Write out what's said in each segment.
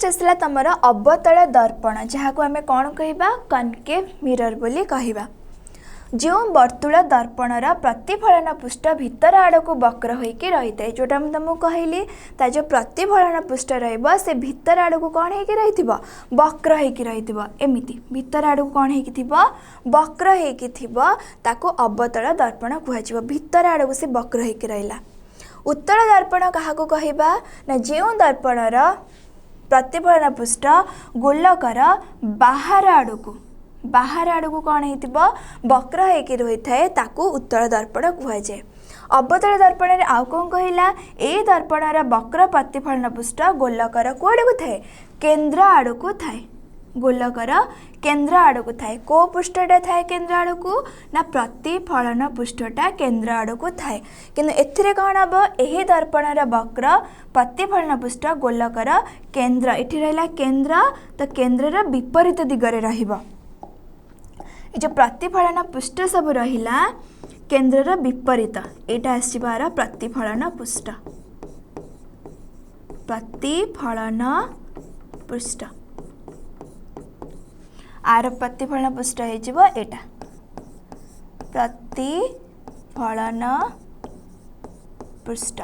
Next आसला तुमर अवतल दर्पण जहाँ को आम कौन कहवा कनकेव मिरर बोली कहवा। जो वर्तुल दर्पणर प्रतिफलन पृष्ठ भितर आड़ को वक्र होइकी रही है जोटा मुझे तुमको कहली ता जो प्रतिफलन पृष्ठ से भितर आड़ को कौन होइकी रही वक्र होइकी रही एमती भितर आड़ को कौन होइकी वक्र होइकी ताको अवतल दर्पण कहुआ। भितर आड़ को से वक्र होइकी रहिला। उत्तल दर्पण क्या कहवा ना जो दर्पणर प्रतिफलन पृष्ठ गोलकर बाहर आड़ को कौन हो वक्र होइकी रही है ताकू उत्तल दर्पण कहुए। अवतल दर्पण में आउ कौन कहला ए दर्पणर वक्र प्रतिफलन पृष्ठ गोलकर कौड़ को थाए केन्द्र आड़ को थाए गोलकर केन्द्र आड़ को थाए। को पृष्ठटा थाए केन्द्र आड़ को ना प्रतिफलन पृष्ठटा केन्द्र आड़ को थाए किंतु एथिरे कौन हम यही दर्पणर वक्र प्रतिफलन पृष्ठ गोलकर केन्द्र इठी रहिला केन्द्र तो केन्द्रर विपरीत दिगरे रहिबो। जो प्रतिफलन पृष्ठ सब रहिला केन्द्रर विपरीत एटा आसबार प्रतिफलन पृष्ठ आर प्रतिफलन पृष्ठ हो एटा प्रतिफलन पृष्ठ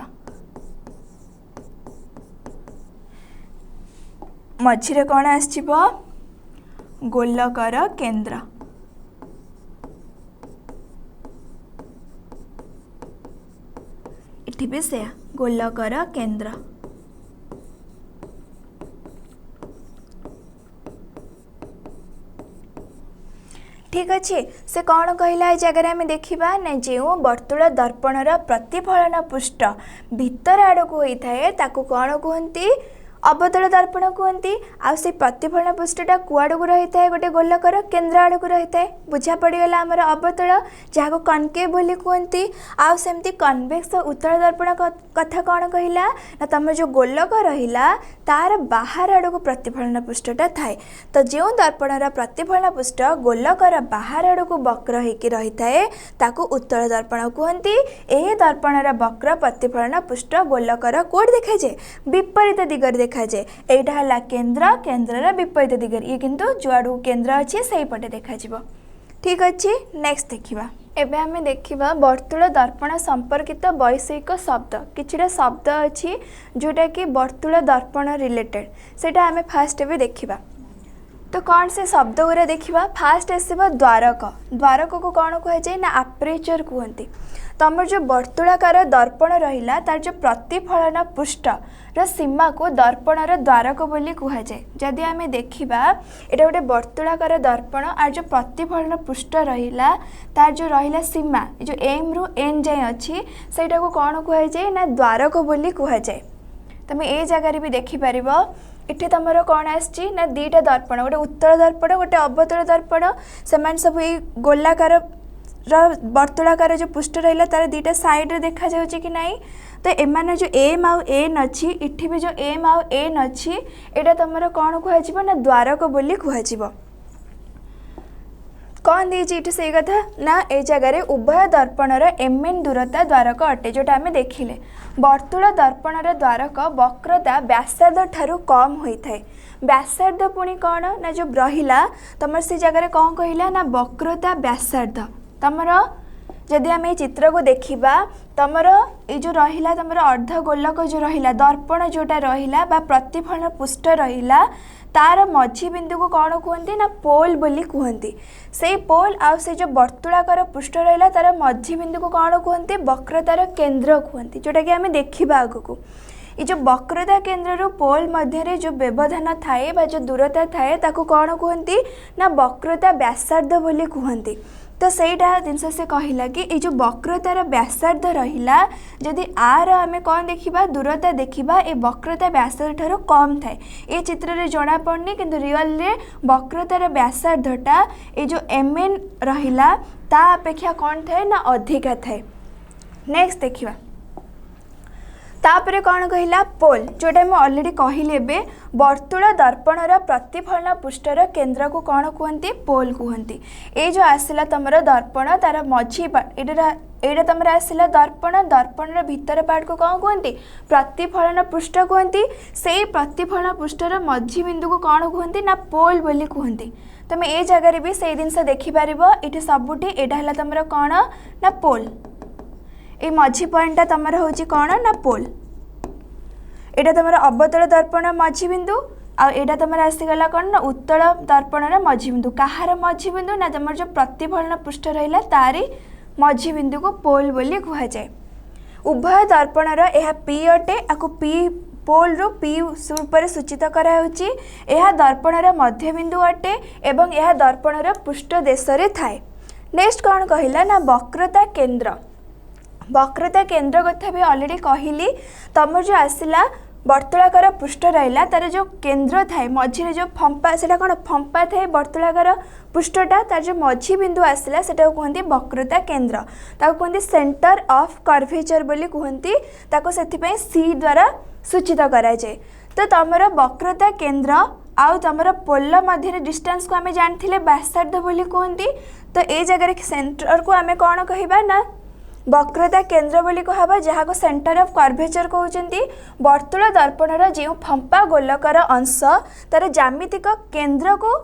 मझिरे कौन आसजिबो गोलकर केन्द्र इठी भी से गोलकर केन्द्र। ठीक अच्छे से कौन कहला जगह आम देखा ना जो वर्तुल दर्पणर प्रतिफलन पृष्ठ भितर आड़ को होता है ताकू कौन कहती अवतल दर्पण कहती। आ से प्रतिफलन पृष्ठटा कुआड़ को रही है गोटे गोलकर केन्द्र आड़ को रही है बुझा पड़गला आमर अवतल जहाँ को कनकेव बोली कहती। आउ सेमती कन्वेक्स उत्तल दर्पण कथा कौन कहला ना तुम जो गोलक रहिला तार बाहर आड़ को प्रतिफलन पृष्ठटा थाए। तो जो दर्पणर प्रतिफलन पृष्ठ गोलकर बाहर आड़ को वक्र होइकी रही है ताकू उत्तल दर्पण कहती। ए दर्पणर वक्र प्रतिफलन पृष्ठ गोलकर कोड देखा जाए विपरीत दिगरे देखा जाए एटा हला केन्द्र केन्द्रर विपरीत दिगरे ये किंतु जुआड़ू केन्द्र अच्छे से पटे देखा जिवो। ठीक अच्छे नेक्स्ट देखिबा एबे हमें देखिबा वर्तुल दर्पण संपर्कित वैषयिक शब्द किछिटा शब्द अच्छी जोटा कि वर्तुल दर्पण रिलेटेड सेटा हमें फास्ट एबे देखिबा। तो कौन से शब्द गुरा देखिबा फास्ट आसबा द्वारक। द्वारक को कौन कहुए ना आपर्चर कहते। तुम जो वर्तुलाकार दर्पण रहिला तार जो प्रतिफलन पृष्ठ सीमा को दर्पणर द्वारक बोली कहुए। जदि आम देखा एटा गोटे वर्तुलाकार दर्पण आर जो प्रतिफलन पृष्ठ रहिला तार जो रहिला सीमा जो एम रु एन जाए अच्छी सेटा को कौन कहुए ना द्वारक बोली कहुए। तुम ए जगार भी देखिपर इटे तुम कौन आसी ना दीटा दर्पण गोटे उत्तल दर्पण गोटे अवतल दर्पण से सब ये गोलाकार वर्तुलाकार जो पृष्ठ रहा तार दीटा साइड रे देखा जाउछि कि नहीं। तो एमाने जो एम आउ एन अच्छी इठी भी जो एम आउ एन अच्छी एटा तुम कौन कहुआ ना द्वारक बोली कहुआ। कौन दीजिए से कथा ना ए जगार उभय दर्पणर एम एन दूरता द्वारक अटे जोटा आम देखिले। वर्तुल दर्पणर द्वारक वक्रता व्यासार्ध ठारू कम होता है। व्यासार्ध पुणी कौन ना जो रहिला तुम से जगह कौन कहला ना वक्रता व्यासार्ध तुमर जदि आम चित्र को देखा तुमर ये जो रहिला तुमर अर्ध गोलक जो रहिला दर्पण जोटा रहिला बा प्रतिफलन पृष्ठ रहिला तार मझी बिंदु को कौन कहते ना पोल बोली कहते। से पोल आ से जो वर्तुलाकार पृष्ठ रहिला तार मझी बिंदु को कौन कहते वक्रतार केन्द्र कहते जोटा कि आम देखा आगको। ये जो वक्रता केन्द्र पोल मध्य जो व्यवधान थाए बा जो दूरता थाए ताको कौन कहते ना वक्रता व्यासार्ध बोली कहते। तो सहीटा जिनस से कहला कि ये जो वक्रतार व्यासार्ध रहिला जदि आर आम कौन देखा दूरता देखा ये वक्रता व्यासार्ध ठारू कम थाए। ये चित्र रे जना पड़नी किंतु रियल रे वक्रतार व्यासार्धटा ये जो एम एन रहिला ता अपेक्षा कौन थाए ना अधिका थाए। नेक्स्ट देखिबा तापरे कौन कहला पोल जोटा मैं ऑलरेडी कहली एबे वर्तुल दर्पणर प्रतिफलन पृष्ठर केन्द्र को कौन कहते पोल कहते। ये जो आसला तुम दर्पण तार मझी एटा तुम आसला दर्पण दर्पण भितर पार्ट को कौन कहते प्रतिफलन पृष्ठ कहते से प्रतिफलन पृष्ठर मझी बिंदु को कौन कहते ना पोल बोली कहते तुम ए जगार भी से जिनस देखिपर ये सबुठी यहाँ तुम कौन ना पोल ये मझी पॉइंटा तुम हूँ कौन ना पोल यहाँ तुम अवतल दर्पण मझी बिंदु आईटा तुम आसीगला कौन ना उत्तल दर्पण मझी बिंदु कहार मझी बिंदु ना तुम जो प्रतिफलन पृष्ठ रहा तारी मझी बिंदु को पोल बोली कहुए उभय दर्पणर यह पी अटे आपको पी पोल रु पी रूप सूचित कराऊँच यह दर्पणर मध्य बिंदु अटे एवं यह दर्पणर पृष्ठ देश थाए। नेक्स्ट कौन कहला ना वक्रता केंद्र वक्रता केंद्र कथा भी ऑलरेडी कहली तुम जो आसला वर्तुलाकार पृष्ठ रहा तार जो केंद्र थाए मझे जो फंपा से कौन फंपा थाए वर्तुलाकार पृष्ठटा तार जो मझी बिंदु आसला से कहते वक्रता केंद्र ताको कहते सेंटर ऑफ कर्वेचर बोली कहते ताको से सी द्वारा सूचित कराए तो तुमर वक्रता केंद्र आउ तुमर पोल मध्य डिस्टेंस को आम जानी व्यासार्ध बोली कहते तो ये जगह सेंटर को आम कौन कहवा ना वक्रता केंद्र बोली कहबा जहाँ को सेंटर ऑफ कर्वेचर कहते वर्तुल दर्पणर जो फंपा गोलकर अंश तार ज्यामितिक केंद्र को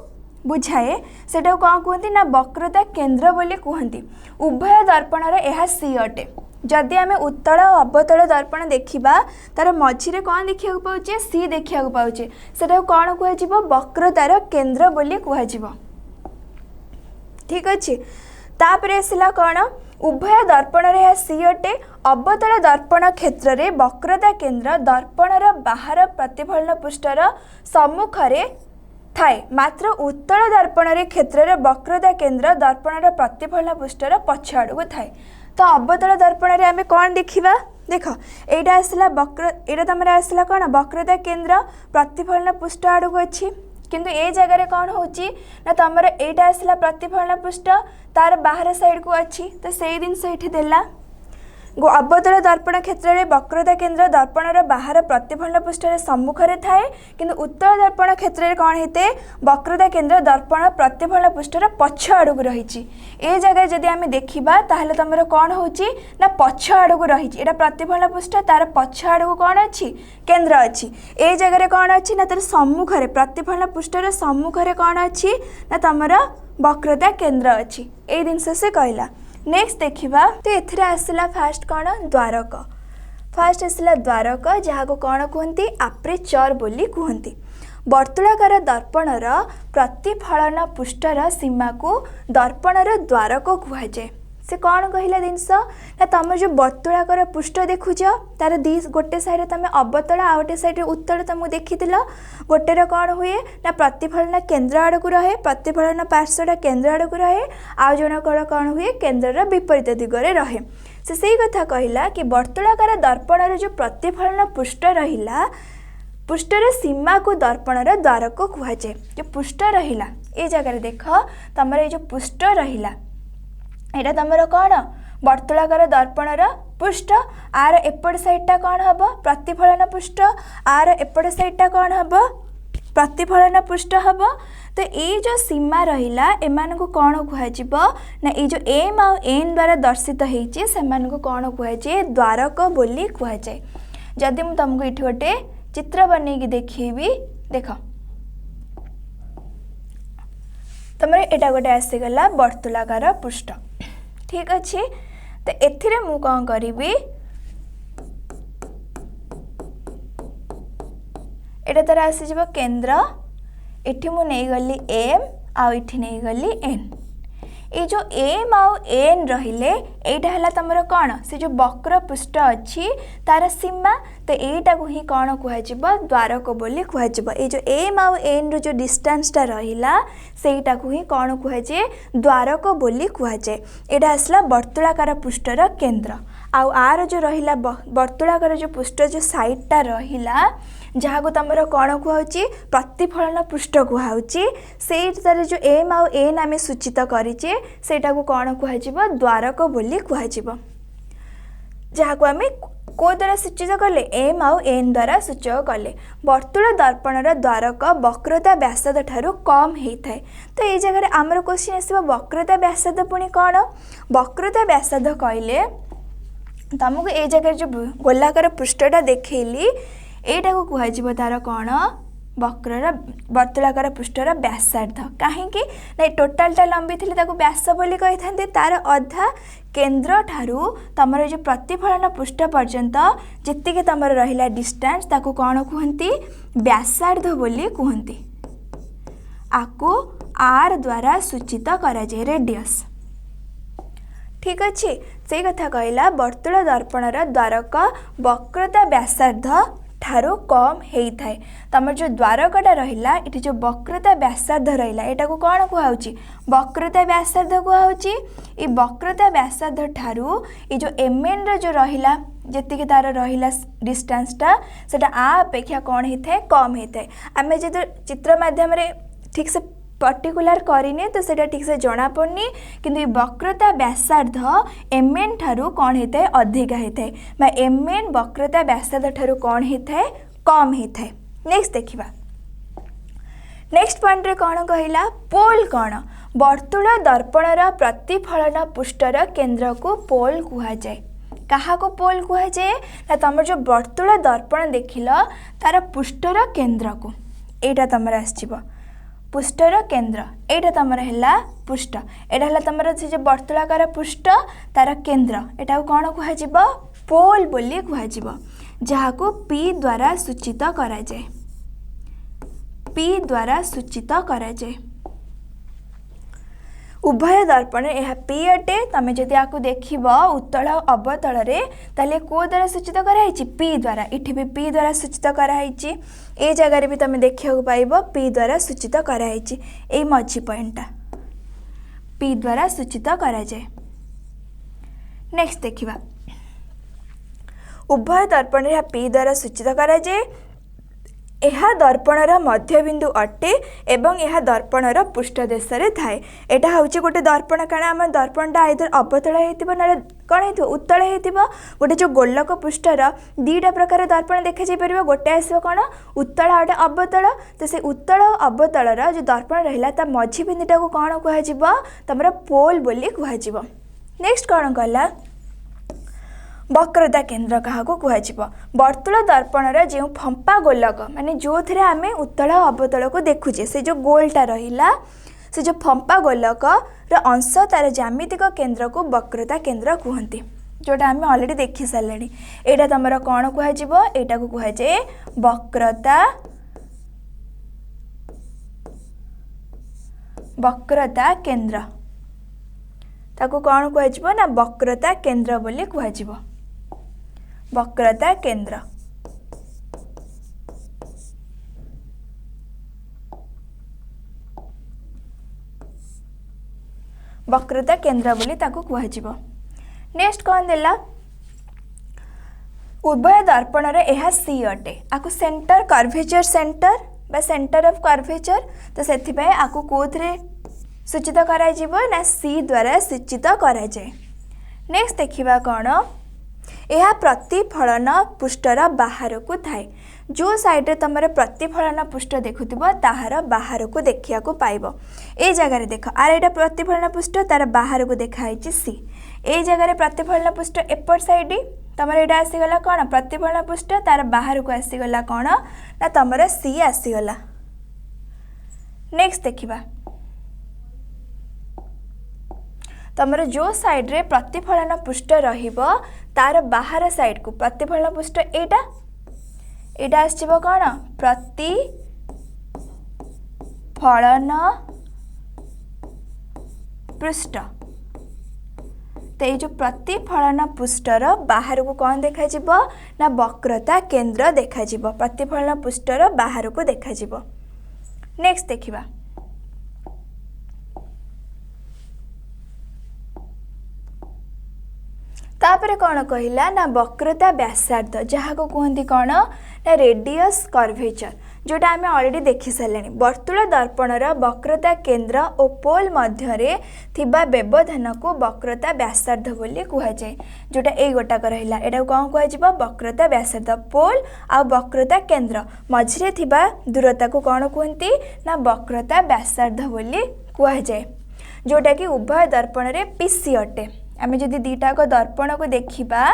बुझाए से कौन कहते ना वक्रता केंद्र बोली कहते उभय दर्पणर यह सी अटे जदि आम उत्तल और अवतल दर्पण देखा तार मझे कौन देखा पाचे सी देखा पाचे से कौन कह वक्रतार केंद्र बोली कह ठीक अच्छे तापर आसला कौन उभय दर्पण यह सी अटे अवतल दर्पण क्षेत्र में वक्रता केंद्र दर्पणर बाहर प्रतिफलन पृष्ठर सम्मुखरे थाए मात्र उत्तल दर्पण क्षेत्र में वक्रता केंद्र दर्पणर प्रतिफलन पृष्ठर पछ आड़ थाए तो अवतल दर्पण आम कौन देखा देख यहाँ आसला वक्र यहाँ तुम आसला कौन वक्रता केंद्र प्रतिफलन पृष्ठ आड़ को अच्छी किंतु ए जगह कौन होची ना तुम एटा आसला प्रतिफलन पृष्ठ तार बाहर साइड को अच्छी तो से जिनस ये देला अवतल दर्पण क्षेत्र में वक्रता केंद्र दर्पणर बाहर प्रतिफलन पृष्ठर सम्मुखरे थाए किंतु उत्तल दर्पण क्षेत्र में कौन होते वक्रता केंद्र दर्पण प्रतिफलन पृष्ठर पछ आड़ को रही ए जगह जदि आम देखा ताहले तुम कौन होची ना पछ आड़ को रही प्रतिफलन पृष्ठ तार पछ आड़ को कौन अच्छी केंद्र अच्छी ए जगह कौन अच्छी ना तार सम्मुखरे प्रतिफलन पृष्ठर सम्मुखरे कौन अच्छी ना तुम वक्रता केंद्र अच्छी ए जिनस से कहला। नेक्स्ट देखा तो एथिरे आसला फास्ट कौन द्वारक फास्ट आसला द्वारक जहाँ को कौन कहते आप्रेचर बोली कहते वर्तुलाकार दर्पणर प्रतिफलन पृष्ठर सीमा को दर्पणर द्वारक कहुए से कौन कहला जिनस ना तुम जो वर्तुलाकार पृष्ठ देखुच तार दी गोटे साइड तुम अवतल आ गोटे साइड उत्तल तुमको देखी गोटेर कौन हुए ना प्रतिफलन केंद्र आड़ को रहे प्रतिफलन पार्श्वटा केंद्र आड़ को रहे आउ जनकर कौन हुए केंद्रर विपरीत दिगरे रहे से कथा कहला कि वर्तुलाकार दर्पणर जो प्रतिफलन पृष्ठ रहिला पृष्ठर सीमा को दर्पणर द्वारक कहुए जो पृष्ठ रहिला ए जगह देख तुम ये जो पृष्ठ रहिला यहाँ तुम कौन वर्तुलाकार दर्पणर पृष्ठ आर एपट साइडटा कौन हम प्रतिफलन पृष्ठ आर एपट साइडटा कौन हम प्रतिफलन पृष्ठ हम तो ये जो सीमा रहिला एमान को कौन कहुआ ना ये जो एम आ एन द्वारा दर्शित होती से कौन कहुए द्वारक बोली कहुए जदि मुझे तुमको ये गोटे चित्र बनई देखी देख तुम यहाँ गोटे आसीगला वर्तुलाकार पृष्ठ ठीक अच्छे तो एथिरे मु कौन करी एटा तार आसीज केंद्र एठी मु नहीं गली एम आउ इठी नहीं गली एन ये जो एम आउ एन रहिले एटा हला तमरो कौन से जो वक्र पृष्ठ अच्छी तार सीमा तो यहीटा को ही कौन कहुआ द्वारक बोली कहुआ ये जो एम आउ एन रो जो डिस्टेंसटा रहिला सेटा को ही कौन कहुए द्वारक बोली कहुए एटा आसला वर्तुलाकार पृष्ठर केंद्र आउ आर जो रहिला वर्तुलाकार जो पृष्ठ जो साइडटा रहिला जहाँ को तुम कौन कहुची प्रतिफलन पृष्ठ कहुची से तार जो एम आउ एन आम सूचित करें सेटा को कौन कहुआ द्वारक बोली कहुआ जहाँ को आम को द्वारा सूचित कले एम आउ एन द्वारा सूचक कले वर्तुल दर्पणर द्वारक वक्रता व्यासार्ध ठारू कम होता है। तो ये जगह आमर क्वेश्चन आसो वक्रता व्यासार्ध पुणी कौन वक्रता व्यासार्ध कहले तुमको ये जगह जो गोलाकार पृष्ठटा देखली एटा को कह तार कौन वक्रर वर्तुलाकार पृष्ठर व्यासार्ध कहीं टोटालटा लंबी थी व्यास बोली कही था तार अधा केन्द्र ठारू तमर जो प्रतिफलन पृष्ठ पर्यंत जी तुम रहा डिस्टेंस ताकू कौन कहती व्यासार्ध बोली कहती आपको आर द्वारा सूचित करा जाए रेडियस। ठीक अच्छे से कथा कहला वर्तुल दर्पणर द्वारक वक्रता व्यासार्ध ठारू कम होता है। तुम जो द्वारकटा रहा ये जो वक्रता व्यासार्ध रहा यहाँ को कौन कहुच्छी वक्रता व्यासार्ध कहुच्छी। ये वक्रता व्यासार्ध ठारू ये जो एम एन रो रहा जी तार रहा डिस्टेंसटा सेटा आ अपेक्षा कौन होता है कम होता है। आम जो चित्र माध्यम ठीक से पर्टिकुलर करें तो सेटा ठीक से जना पड़नी किंतु वक्रता व्यासार्ध एम एन ठारू कौन होता है अधिका होता है एम एन वक्रता व्यासार्ध ठारू कौन होता है कम होता है। नेक्स्ट देखिबा नेक्स्ट पॉइंट रे कौन कहला पोल कौन वर्तुल दर्पणर प्रतिफलन पृष्ठर केन्द्र को पोल कह जाए। क्या को पोल कह जाए ना तुम जो वर्तुल दर्पण देखिल तार पृष्ठर केन्द्र को एटा तुम आसो पृष्ठर केन्द्र एटा तुम है पृष्ठ एटा है तुम से वर्तुलाकार पृष्ठ तार केन्द्र एटा कौन कह पोल बोली कह जहाँ को पी द्वारा सूचित करा जाए पी द्वारा सूचित करा जाए। उभय दर्पण यह पी अटे तुम जदि आपको देख उत्तल अवतल ताले को द्वारा सूचित कराई पी द्वारा इठी भी पी द्वारा सूचित कराई ए जगार भी तुम देखा पाइब पी द्वारा सूचित कराई ए मझी पॉइंटा पी द्वारा सूचित करा जाए। नेक्स्ट देखिबा उभय दर्पण यह पी द्वारा सूचित करा जाए। यह दर्पणर मध्यबिंदु अटे एवं यह दर्पणर पृष्ठदेश थाए। यहाँ हूँ गोटे दर्पण कारण आम दर्पणटा आइदर अवतल हो ना कौन हो उत्तल हो गोटे जो गोलक पृष्ठर दीटा प्रकार दर्पण देखा जापर गोटे आसो कौन उत्तल गोटे अवतल। तो से उत्तल अवतलर जो दर्पण रहा मझी बिंदुटा को कौन कह तुम पोल बोली कह। नेक्स्ट कौन कहला वक्रता केन्द्र क्या कह वर्तुल दर्पणर जो फंपा गोलक माने जो थे आम उत्तल अवतल को देखुचे से जो गोलटा रहा से जो फंपा गोलक अंश तार ज्यामितिक केन्द्र को वक्रता केन्द्र कहते जोटा आम अलरेडी देखी सारे। यहाँ तुम कौन कह यहाँ को कह जाए वक्रता केन्द्र ताको कौन कह ना वक्रता केन्द्र बोली कह वक्रता केन्द्र। वक्रता केन्द्र बोली ताको कह। नेक्स्ट कौन देला उभय दर्पणर यह सी अटे आपको सेंटर कर्वेचर सेंटर बा सेंटर ऑफ कर्वेचर तो से आपको कौन सूचित करा ना सी द्वारा सूचित करा जाए। नेक्स्ट देखिबा कौन यह प्रतिफलन पृष्ठर बाहर को थाए जो साइड रे तुम प्रतिफलन पृष्ठ देखुव ताहार बाहर को देखा पाइब। ए जगह देख आर यहाँ प्रतिफलन पृष्ठ तार बाहर को देखाई सी ए जगह प्रतिफलन पृष्ठ एपट साइड तुम यहाँ आसीगला कौन प्रतिफलन पृष्ठ तार बाहर को आसीगला कौन ना तुम सी आसीगला। नेक्स्ट देखिबा तुम जो साइड रे प्रतिफलन पृष्ठ रहिबो तार बाहर साइड को प्रतिफलन पृष्ठ एटा एटा आसजिबो कौन प्रतिफलन पृष्ठ। तो ये जो प्रतिफलन पृष्ठर बाहर को कौन देखा ना वक्रता केन्द्र देखा प्रतिफलन पृष्ठर बाहर को देखा। नेक्स्ट देखिबा तापर कौन कहला ना वक्रता व्यासार्ध जहाँ को कहती कौन ना रेडियस कर्वेचर जोटा आम अलरेडी देखी सारे वर्तुल दर्पणर वक्रता केन्द्र और पोल मध्य थिबा व्यवधान को वक्रता व्यासार्ध बोली कहुए जोटा यही गोटाक रहा यहाँ कौन कह वक्रता व्यासार्ध पोल आ वक्रता केन्द्र मझिरे थिबा दूरता को कौन कहती ना वक्रता व्यासार्ध बोली कहुए जोटा कि उभय दर्पण रे पीसी अटे। आम जदि दीटाक दर्पण को देखा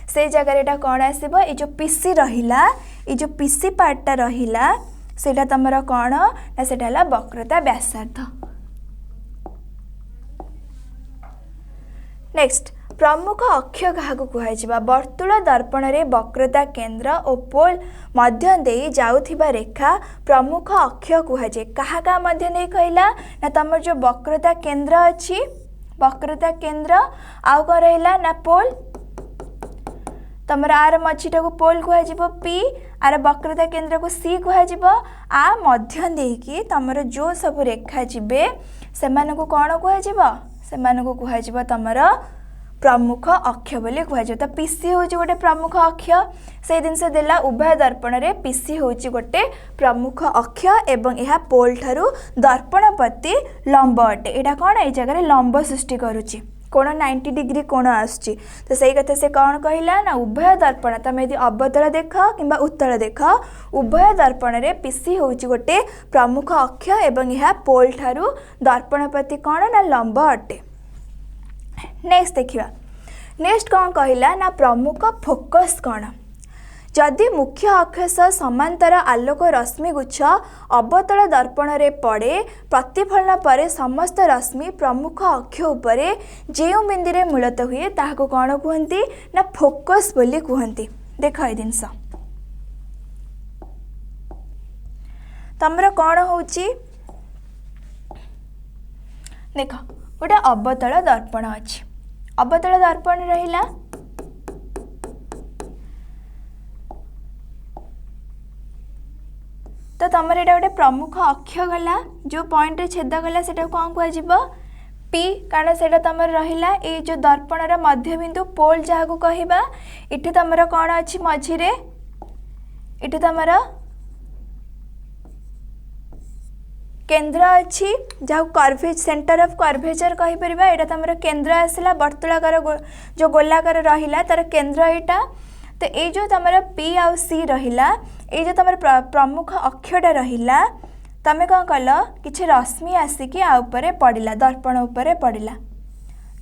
से जगह यहाँ कौन आसब ये जो पीसी रहा ये जो पीसी पार्टा रहा सेटा तमर कौन ना सेटा हला वक्रता व्यासार्ध। नेक्स्ट प्रमुख अक्ष क्या कहुआ वर्तुल दर्पण रे वक्रता केन्द्र और पोल मध्य दे जाउथिबा रेखा प्रमुख अक्ष कहुए क्या मध्य दे कहला ना तमर जो वक्रता केन्द्र अच्छी वक्रता केन्द्र आउ कौन रहा ना पोल तमर आर मझीटा को पोल कह पी आर वक्रता केन्द्र को सी कह आ मध्य देकी तमर जो सब रेखा जीवे से कौन कह तमर प्रमुख अक्ष बोली कहुए। तो पीसी हूँ गोटे प्रमुख अक्ष से जिनस देला उभय दर्पण रे पीसी हूँ गोटे प्रमुख अक्ष एवं यह पोल ठारू दर्पण प्रति लंब अटे। यहाँ कौन ये जगह लंब सृष्टि करुच्ची कोण 90 डिग्री कोण आसुची। तो सही कथा से कौन कहला ना उभय दर्पण तुम यदि अवतल देख कि उत्तल देख उभय दर्पण रे पीसी हूँ गोटे प्रमुख अक्ष एवं यह पोल ठारू दर्पण प्रति कौन ना लंब अटे। नेक्स्ट देखिए नेक्स्ट कौन कहला ना प्रमुख फोकस कौन जदि मुख्य अक्ष समांतर आलोक रश्मि गुच्छ अवतल दर्पण रे पड़े प्रतिफलन पर समस्त रश्मि प्रमुख अक्ष उपरे जो बिंदु रे मिलित हुए ताहाको कौन कहती ना फोकस बोली कहती। देख ये जिनस तमर कौन होची देख गोटे अवतल दर्पण अच्छी अवतल दर्पण रहिला तो तुम यहाँ गोटे प्रमुख अक्ष गला जो पॉइंट रे छेद गला से कौन कह पी कारण से तुम रहा ये जो दर्पणर मध्यबिंदु पोल जहाँ को कहवा इटी तुम कौन अच्छी मझिरे इटी तुम केन्द्र अच्छी जहाँ कर्भे सेंटर ऑफ कर्वेचर कहीपर यहाँ तुम केन्द्र आसला वर्तुलाकार जो गोलाकार रहा तार केन्द्र यहाँ तो ये जो तुम पी आउ सी रहा ये जो तुम प्रमुख अक्षटा रहा तुम कौन कल कि रश्मि आसिकी आउपरे पड़ा दर्पण उपरे पड़ा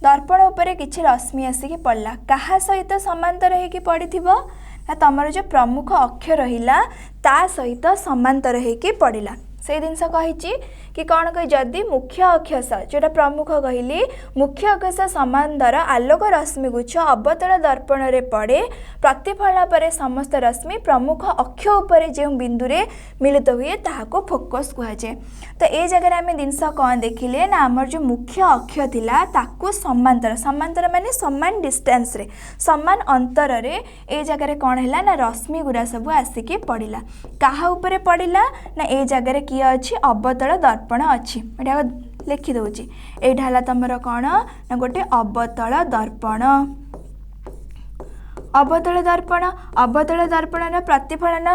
दर्पण उपरे किछि रश्मि आसिकी पड़ा क्या सहित समांतर होगी पड़ी ना तुम जो प्रमुख अक्ष रहा ता सहित समांतर होगी पड़ा से जिनस कही कि कौन कह जदि मुख्य अक्ष जोटा प्रमुख कहली मुख्य अक्ष समांतर आलोक रश्मि गुच्छ अवतल दर्पण रे पड़े प्रतिफलन पर समस्त रश्मि प्रमुख अक्ष उपरे जो बिंदु रे मिलित हुए ताहाको फोकस कहुए। तो ये जगह आम जिनस कौन देखिले ना आमर जो मुख्य अक्ष थिला ताकू समांतर समांतर माने समान डिस्टेंस रे समान अंतर रे ए जगह कौन है ना रश्मि गुरा सब आसिकी पड़ा क्या उपरे पड़ा ना ए जगह किए अच्छी अवतल दर्पण अच्छी यहाँ लिखि दौची यहाँ है तुम कौन ना गोटे अवतल दर्पण अवतल दर्पण प्रतिफलन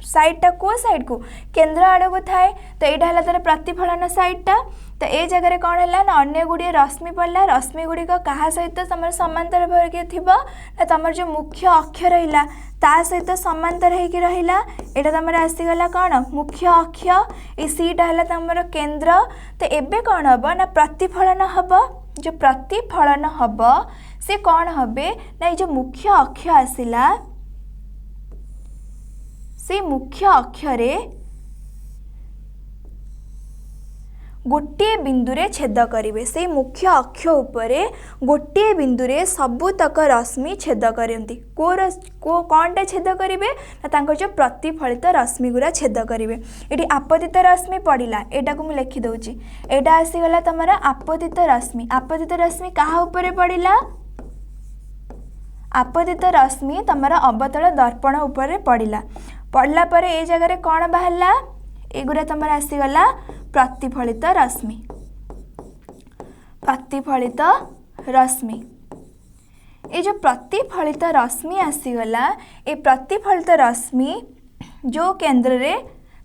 साइडटा को साइड को केन्द्र आड़ को थाए तो यहाँ है तार प्रतिफलन साइडटा तो ये जगह कौन है ना अन्य गुड़िए रश्मि पड़ा रश्मि गुड़िक क्या सहित तुम समांतर भागे थी ना तुम जो मुख्य अक्ष रहा ता सहित समांतर होगी रहा यहाँ तुम आसीगला कौन मुख्य अक्ष ये सीटा है तुम केन्द्र तो एबे कौन हम ना प्रतिफलन हम जो प्रतिफलन हम से कौन हे ना ये जो मुख्य अक्ष आसला से मुख्य अक्षरे गोटे बिंदु रे छेद करेंगे से मुख्य अक्ष उपरे गोटे बिंदु रे सबुतक रश्मि छेद करती को कौनटा छेद करेंगे ना जो प्रतिफलित रश्मि गुरा छेद करेंगे। ये आपतित रश्मि पड़ा यहाँ को मुझे लिखिदे यहाँ आसीगला तुम आपतित रश्मि क्या उपरे पड़ा आपतित रश्मि तुम अवतल दर्पण उपरे पड़ा पर ए जगह कौन बाहरला एगुरा तुम आसीगला प्रतिफलित रश्मि ये जो प्रतिफलित रश्मि आसीगला ये प्रतिफलित रश्मि जो केन्द्र रे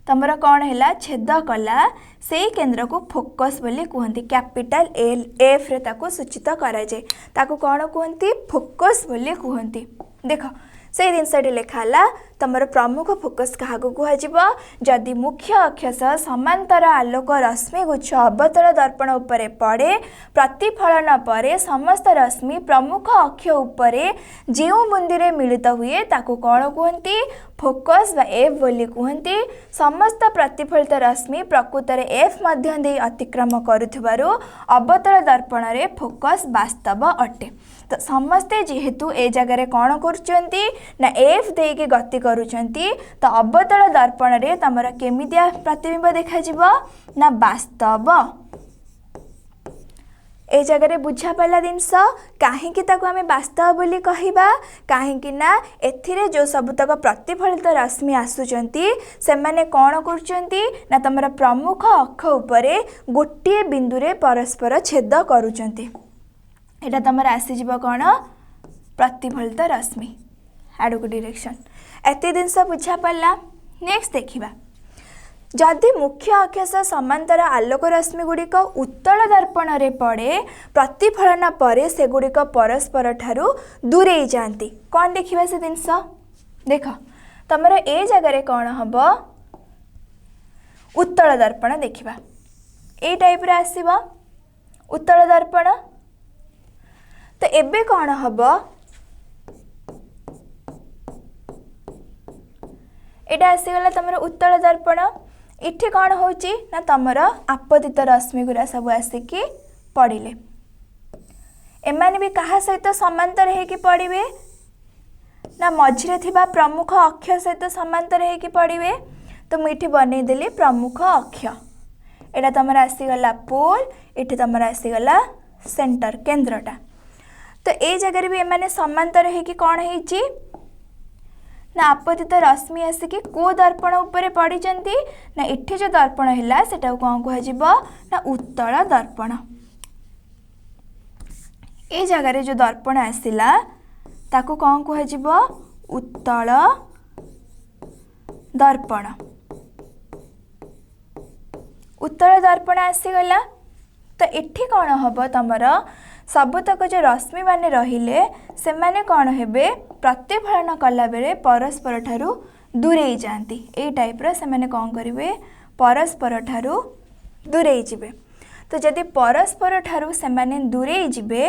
तुमर कौन है छेद कला से केन्द्र को फोकस बोली कहते कैपिटल एल एफ रे ताको सूचित कराए ताको कौन कहते फोकस बोली कहते। देख से जिनसटी लिखाला तुमर प्रमुख फोकस क्या कह जदि मुख्य अक्ष समांतर आलोक रश्मि गुच्छ अवतल दर्पण उपरे पड़े प्रतिफलन पर समस्त रश्मि प्रमुख अक्ष उपरे जो बुंदी मिलित हुए ताको कौन कहते फोकस बा एफ बोली कहते। समस्त प्रतिफलित रश्मि प्रकृत में एफ मध्य दे अतिक्रम करुथिबारु अवतल दर्पण रे फोकस वास्तव अटे। तो समस्ते जेहेतु ए जगह कौन करुचंती ना एफ देके गति करुचंती तो अवतल दर्पण रे तमरा केमितिया प्रतिबिंब देखा जिवो ना वास्तव। ए जगह बुझा पाला जिनस कहीं आम वास्तव बोली कहवा कहीं ना एथिरे जो सबुतक प्रतिफलित रश्मि आसुचंती से माने कौन करुचंती ना तमरा प्रमुख अक्ष उपरे गोटे बिंदु रे परस्पर छेद करुचंती। एटा तुम आसीज कौन प्रतिफलित रश्मि आड़ को डायरेक्शन एत जिनस बुझा पाला। नेक्स्ट देखा जदि मुख्य अक्ष समांतर आलोक रश्मि गुड़िक उत्तल दर्पण रे पड़े प्रतिफलन पर से गुड़िक परस्पर ठारू दूरे जाती कौन देखा से जिनस देख तुम ए जगह कौन हम उत्तल दर्पण देखा ए टाइप रे आसीबा उत्तल दर्पण। तो एबे कौन हम एटा आसीगला तुम उत्तल दर्पण इठी कौन होची ना तुमर आपतित रश्मि गुरा सब आसिकी पड़े एमाने भी कहा सहित समांतर है कि पड़े ना मझिरे थिबा प्रमुख अक्ष सहित समांतर है कि पड़े। तो मुझे बनईदेली प्रमुख अक्ष एटा तुम आसीगला पोल इठी तुम आसीगला सेंटर केन्द्रटा। तो ए जगह भी एमाने समांतर है कि कौन है ना आपतित रश्मि आसिकी को दर्पण उपरे पड़ी ना इठी जो दर्पण है सेटा कौन कह ना उत्तल दर्पण। ए जगह जो दर्पण आसिला ताको कौन कह उत्तल दर्पण। उत्तल दर्पण आसीगला तो इठी कौन हम तुमर सबुतक जो रश्मि माने रहिले से माने कौन हेबे प्रतिफलन कला बेले परस्पर ठारू दूरे जाती ए टाइप रो से माने कौन करिवे परस्पर ठारू दूरे जिबे। तो जदि परस्पर ठारू से माने दूरे जिबे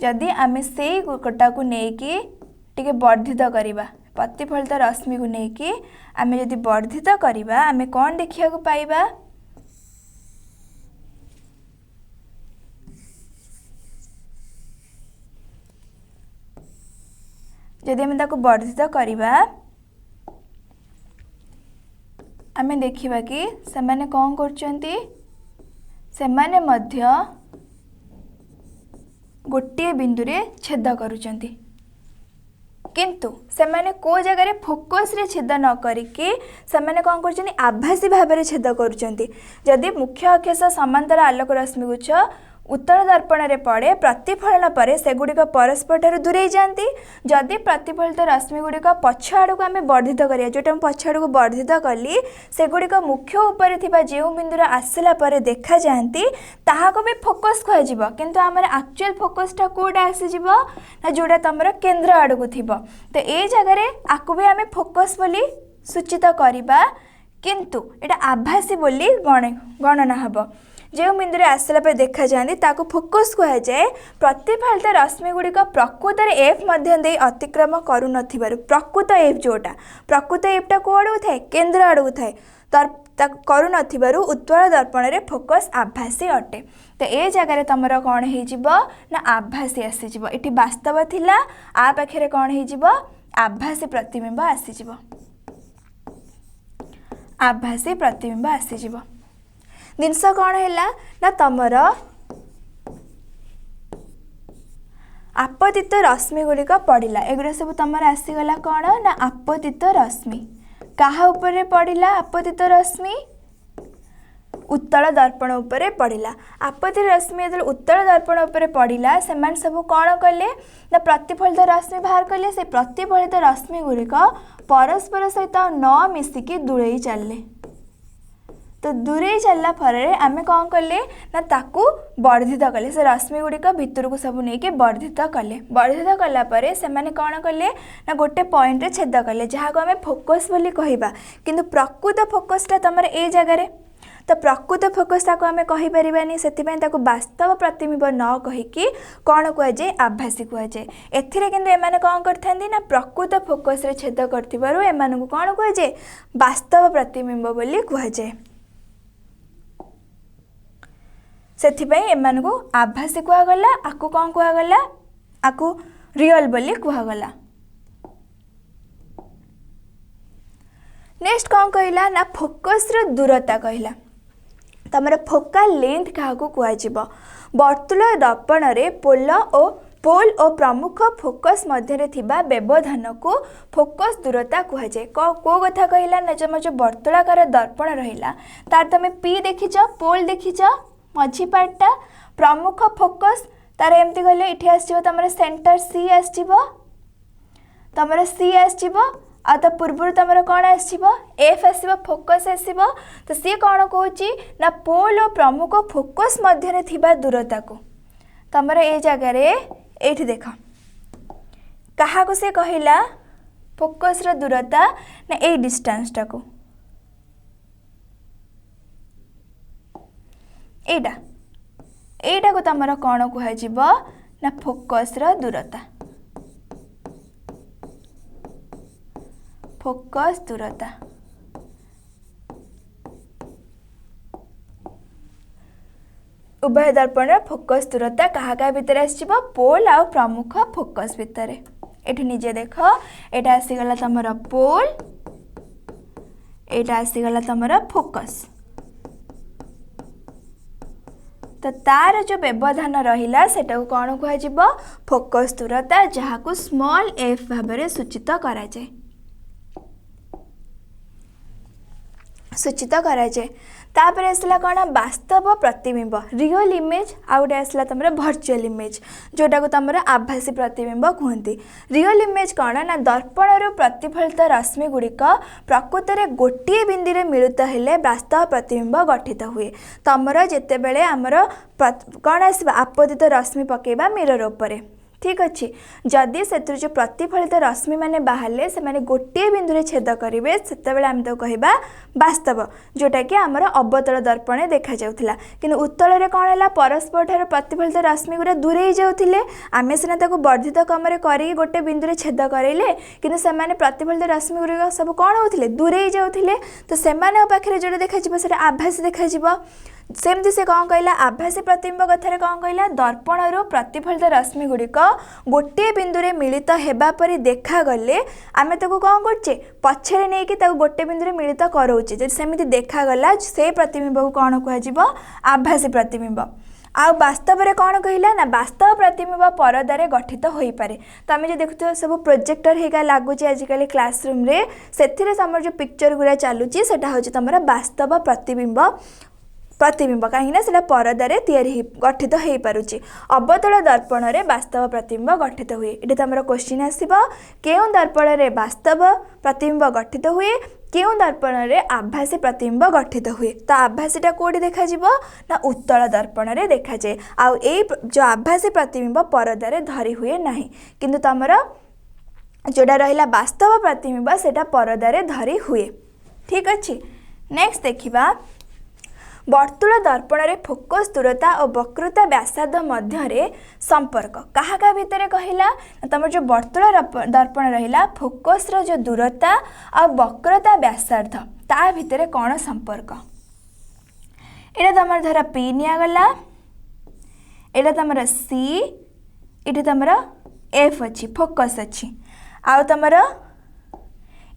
जदि आमे सेई गोटा को नेकी टिके वर्धित करिबा प्रतिफलित रश्मि को नेकी आमे जदि वर्धित करिबा आमे कौन देखिया को पाइबा जदि आम ताको वर्धित करिबा आमे देखिबा कि सेमाने कौन करचंती सेमाने मध्य गोटे बिंदु रे छेद करुचंती किंतु सेमाने को जगह फोकस रे छेद न करिके सेमाने कौन करचंती आभासी भाव में छेद करुचंती। जदि मुख्य अक्ष समांतर आलोक रश्मि गुच्छ उत्तल दर्पण रे पड़े प्रतिफलन पर से गुड़िक परस्पर ठारू दूरे जाती जदि प्रतिफलित रश्मि गुड़िक पछ आड़ को आम वर्धित करिया जोटा पछ आड़ को वर्धित कली से गुड़िक मुख्य उपर थिबा जो बिंदु आसला पर देखा जाती ताहाको भी फोकस कह किंतु आमर एक्चुअल फोकसटा कोटा आसीजिव ना जोटा तुम केन्द्र आड़ को थिबो। तो ए जगह आकु भी आम फोकस बोली सूचित करवा किंतु एटा आभासी बोली गणना हम जो बिंदु आसला पर देखा जाती ताको फोकस कह जाए। प्रतिफलित रश्मि गुड़िक प्रकृत एफ मध्य दे अतिक्रम करू नथिबारु प्रकृत एफ जोटा प्रकृत एफटा को आड़ू थाए केन्द्र आड़ू थाए करू नथिबारु उत्तल दर्पण रे फोकस आभासी अटे। तो ए जगह तुमर कौन हो ना आभासी आसीजिव इटी वास्तव थिला आ पाखे कौन हो आभासी प्रतिबिंब आसीजिव आभासी प्रतिबिंब आसीजिव। जिनस कौन है ना तुमर आपतित रश्मि गुड़िक पड़ा एगुड़ा सब तुम आसीगला कौन ना आपतित रश्मि क्या ऊपर पड़ा आपतित रश्मि उत्तल दर्पण उपरे पड़िला। आपतित रश्मि जो उत्तल दर्पण उपरे पड़िला से सब कौन कले ना प्रतिफलित रश्मि बाहर कले। से प्रतिफलित रश्मि गुड़िक परस्पर सहित न मिसिकी दूरे चलले। तो दूरे चलला फल आम कौन कले ना ताकू वर्धित कले। से रश्मि गुड़िक भितर को सब नहीं वर्धित कले। वर्धित कलापर से कौन कले ना गोटे पॉइंट रे छेद कले जहाँ को आम फोकस बोली कहबा। किंतु प्रकृत फोकसटा तुम ए जगार तो प्रकृत फोकसटा को आम कहीपरानी से वास्तव प्रतिबिंब न कहीकि कौन कहुए आभासी कहुए। एथिरे किंतु एमाने कौन करथांती ना प्रकृत फोकस रे छेद करथिबारु एमानकु कौन कहुए वास्तव प्रतिबिंब बोली कहुए। सेथिपई एमानकु आभासी कहगला आकु कौन कहगला आकु रियल बोली कहगला। नेक्स्ट कौन कहला ना फोकस रो दूरता कहला। तमर फोकाल लेंथ क्या कहुब वर्तुल दर्पण रे पोल और प्रमुख फोकस मध्य थिबा व्यवधान को फोकस दूरता कहुए। को कथा कहला ना जो वर्तुलाकार दर्पण रहिला तार तमे पी देखिच पोल देखिच मझी पार्टा प्रमुख फोकस तार एमती गले इठी आसजिवो तमर सेंटर सी आसजिवो तमर सी आसजिवो आ तो पूर्व तुम कौन आसो एफ आसो फोकस आसो। तो सी कौन कौची ना पोल और प्रमुख फोकस मध्य थिबा दूरता को तुम ए जगार ये देख क्या को से कहला फोकस रो दूरता ना ए डिस्टेंसटा को एटा को तुम कौन कह ना फोकस रो दूरता फोकस दूरता। उभय दर्पण फोकस दूरता क्या भितर आसो पोल आ प्रमुख फोकस भितर। ये निजे देख एटा आसीगला तुमर पोल एटा आसीगला तुमर फोकस। तो तार जो व्यवधान रहिला सेटा को कौन कह फोकस दूरता जहाँ को स्मॉल एफ भाव सूचित करा जाए सूचित कराए। तापर आसला कौन वास्तव प्रतिबिंब रियल इमेज आउटे आसला तुम भर्चुअल इमेज जोटा को तुम आभासी प्रतिबिंब कहते। रियल इमेज कौन ना दर्पण प्रतिफलित रश्मि गुड़िक प्रकृत में गोटे बिंदु मिलित हेले वास्तव प्रतिबिंब गठित हुए। तुमर जिते बड़े आमर कौन आस आपतित रश्मि पकेबा मिरर उपरे ठीक अच्छे जदि से जो प्रतिफलित रश्मि माने बाहर से माने गोटे बिंदु छेद करेंगे से आम तो कहवा वास्तव जोटा कि आमर अवतल दर्पण देखा जाउथिला। किंतु उत्तल रे कौन है परस्पर ठार प्रतिफलित रश्मि गुरा दूरे जाउथिले आम सीना वर्धित कम कर गोटे बिंदु छेद करेले किंतु से प्रतिफलित रश्मि गुरिक सब कौन होते दूरे जाउथिले। तो से पाखे जो देखा आभासी देखा सेमती से कौन कहला आभासी प्रतिबिंब कथार कौन कहला दर्पण प्रतिफलित रश्मि गुड़िक गोटे बिंदु मिलित हेबा परी देखा गले आम ताको कौन करचे पछरे नहीं कि गोटे बिंदु मिलित कराऊे जब सेमती देखा से प्रतिबिंब को कौन कह आभासी प्रतिबिंब। आ वास्तव में कौन कहला ना वास्तव प्रतिबिंब परदारे गठित हो पारे। तो आम जो देखुए सब प्रोजेक्टर हेगा लगुच आजिकल क्लासरूम रे से समर जो पिक्चर गुरा चलुची सेटा हूँ तुम वास्तव प्रतिबिंब कहीं से परदारे गठित हो पारुची। अवतल दर्पण रे वास्तव प्रतिबिंब गठित हुए। ये तुम क्वेश्चन आसो केउं दर्पण रे वास्तव प्रतिबिंब गठित हुए केउं दर्पण रे आभासी प्रतिबिंब गठित हुए। तो आभासीटा कोड़ी देखा ना उत्तल दर्पण रे देखा जाए। आउ जो आभासी प्रतिबिंब परदारे धरी हुए नहीं किंतु तुमर जोड़ा रहिला वास्तव प्रतिबिंब सेटा परदारे धरी हुए ठीक अच्छे। नेक्स्ट देखिबा वर्तुल दर्पण रे फोकस दूरता और वक्रता व्यासार्ध मध्य संपर्क क्या भितर कहला तुम जो वर्तुल दर्पण रहिला फोकस रो जो दूरता और वक्रता व्यासार्ध ता भितर कौन संपर्क। एटा तुम धर पी निगला एटा तुम सी ये तुम एफ अच्छी फोकस अच्छी आउ तुम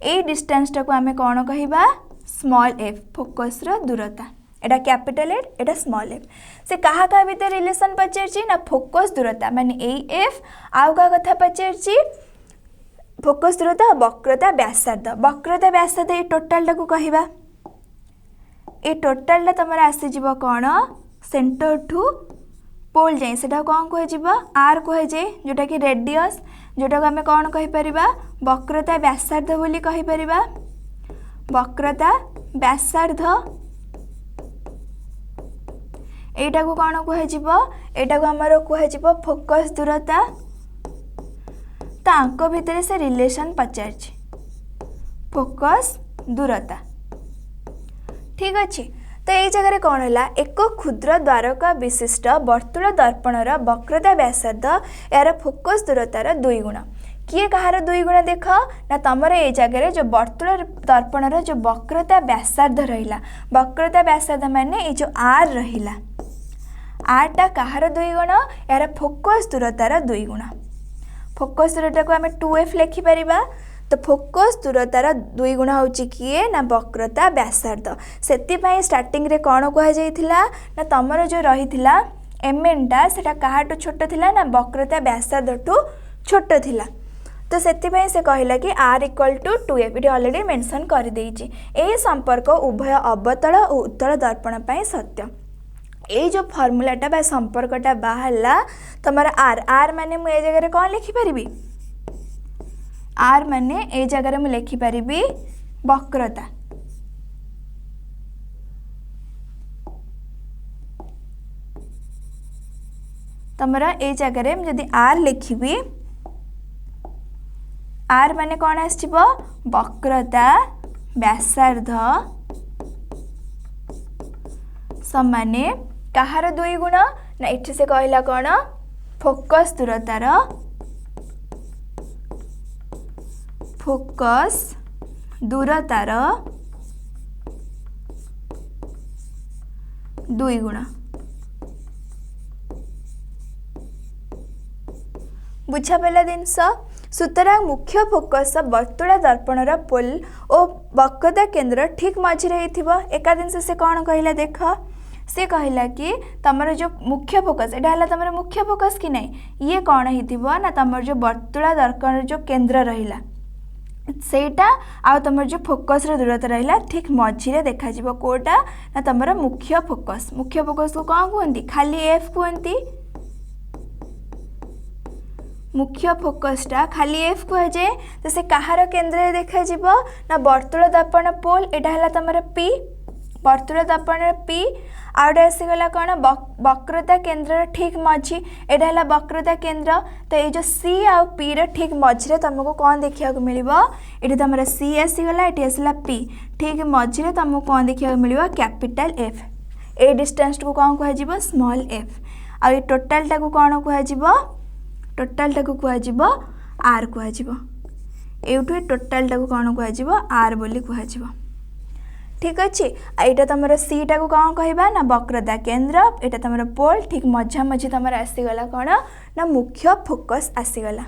ए डिस्टेंसटा को आम कौन कहवा स्मॉल एफ फोकस रो दूरता एटा कैपिटल एफ एटा स्मॉल एफ। से क्या भितर रिलेशन पचार ना फोकस दूरता माने ए एफ आउ का कथा पचार फोकस दूरता वक्रता व्यासार्ध ये टोटाल टाको कहवा ए टोटालटा तुम आसीज कौन सेंटर टू पोल जाए से कौन कह आर कह जाए जोटा कि रेडियस जोटा को आम कौन कहीपर वक्रता व्यासार्ध बोली कहीपर वक्रता व्यासार्ध एटा को कौन कह आमर कह फोकस दूरता तांको भितर से रिलेशन पचार फोकस दूरता ठीक अच्छे। तो ये जगह कौन है एक क्षुद्र द्वारका विशिष्ट वर्तुल दर्पणर वक्रता व्यासार्ध यार फोकस दूरतार 2 गुण किए कहार 2 गुण देख ना तुमर ये जगह जो वर्तुल दर्पणर जो वक्रता व्यासार्ध रहा वक्रता व्यासार्ध माने ये जो आर रहा आरटा कहार 2 गुण यार फोकस दूरतार 2 गुण फोकस दूरता को आम 2f लिखिपर तो फोकस दूरतार 2 गुण हूँ किए ना वक्रता व्यासार्ध से स्टार्टिंग रे कौन कहुला ना तुमर जो रही एमएनटा से क्या छोट थिला ना वक्रता व्यासार्ध ठू छोट थिला तो से कहला कि r इक्वल टू 2f ये अलरेडी मेंशन कर देइछि। एही संपर्क उभय अवतल और उत्तल दर्पण पर सत्य। ये जो फर्मूलाटा बा संपर्कटा बाहरला तुम आर माने मुझे जगह कौन लिखिपारि आर माने ए जगह मुझे लिखिपारि वक्रता तुमर ए जगह जदि आर लिखी आर माने कौन आसो वक्रता व्यासार्ध समाने कहार 2 गुण ना इठी से कहला कौन फोकस दूरतार फोकस दूरतार 2 गुण बुझा पहला जिनस सुतरां मुख्य फोकस वर्तुला दर्पणर पोल और वक्रता केंद्र ठीक मझे एका जिनस से कौन कहला देख से कहला कि तमर जो मुख्य फोकस एटा हला तमर मुख्य फोकस कि नहीं ये कौन हिथिबो ना तमर जो वर्तुला दर्पण जो केंद्र रहिला सेटा आ तमर जो फोकस रो दूरता रहिला ठीक मझिरे देखा जिवो कोटा ना तमर मुख्य फोकस को कौन कहंती खाली एफ कहंती मुख्य फोकसटा खाली एफ कह जाए तो से कहार केंद्र देखा जिवो ना वर्तुल दर्पण पोल एटा हला तमर पी वर्तुल दर्पण पी आउटे आसीगला कौन वक्रता केंद्र ठीक मझी एटा हला वक्रता केंद्र तो ये जो सी आउ पी र ठीक मझिरे तुमको कौन देखा मिलिबो ये तुम सी आसीगला ये आसला पी ठीक मझिरे तुमको कौन देखा मिलिबो कैपिटल एफ ए डिस्टेंस को कौन कह स्मॉल एफ आ ये टोटालटा को कौन कह टोटालटा को कह आर कह एठू टोटालटा को कौन कह आर बोली कह ठीक अच्छे। यहाँ तुम सीटा को कौन कहबा ना वक्रता केंद्र यहाँ तुम पोल ठीक मझा मझी तुम आसीगला कौन ना मुख्य फोकस आसीगला।